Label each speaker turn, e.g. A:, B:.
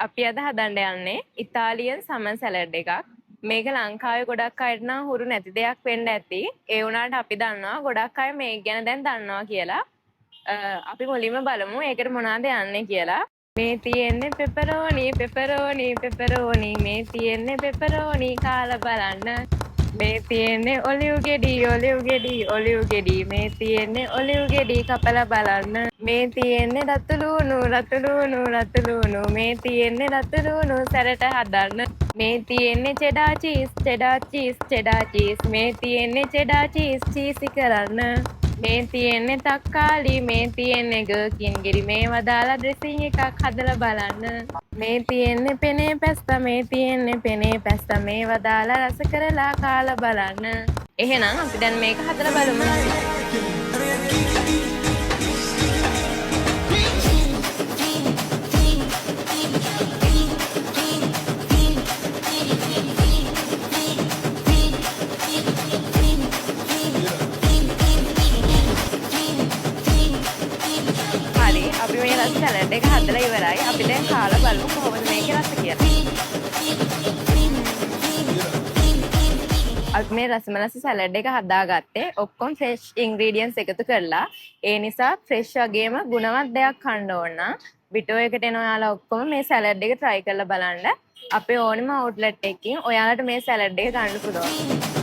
A: අපි අද හදන්න යන්නේ ඉතාලියන් සමන් සැලඩ් එකක්. මේක ලංකාවේ ගොඩක් අයට නම් හුරු නැති දෙයක් වෙන්න ඇති. ඒ වුණාට අපි දන්නවා ගොඩක් අය මේක ගැන දැන් දන්නවා කියලා. අපි මුලින්ම බලමු ඒකට මොනවද යන්නේ කියලා. මේ තියෙන්නේ පෙපරෝනි මේ තියෙන්නේ පෙපරෝනි කාලා බලන්න. මේ තියෙන්නේ ඔලිව් ගෙඩි මේ තියෙන්නේ ඔලිව් ගෙඩි කපලා බලන්න. මේ තියෙන්නේ රතුලූණු මේ තියෙන්නේ රතුලූණු සැරට හදන්න. මේ තියෙන්නේ චෙඩා චීස් මේ තියෙන්නේ චෙඩා චීසි කරන්න. මේ තියෙන්නේ තක්කාලි මේ තියෙන්නේ ගර්කින් ගෙඩි මේවා දාලා ඩ්‍රෙසින් එකක් හදලා බලන්න. මේ තියෙන්නේ පෙනේ පැස්තා මේවා දාලා රස කරලා කාලා බලන්න. එහෙනම් අපි දැන් මේක හදලා බලමු. අපි මේ රස සැලඩ් එක හදලා ඉවරයි. අපි දැන් කාලා බලමු කොහොමද මේකේ රස කියලා. අපි මේ රසමලස සැලඩ් එක හදාගත්තේ ඔක්කොම ෆ්‍රෙෂ් ඉන්ග්‍රීඩියන්ට්ස් එකතු කරලා. ඒ නිසා ෆ්‍රෙෂ් වගේම ගුණවත් දෙයක් කන්න ඕන නම් වීඩියෝ එකට එන ඔයාලා ඔක්කොම මේ සැලඩ් එක try කරලා බලන්න. අපේ ඕනෙම අවුට්ලට් එකකින් ඔයාලට මේ සැලඩ් එක ගන්න පුළුවන්.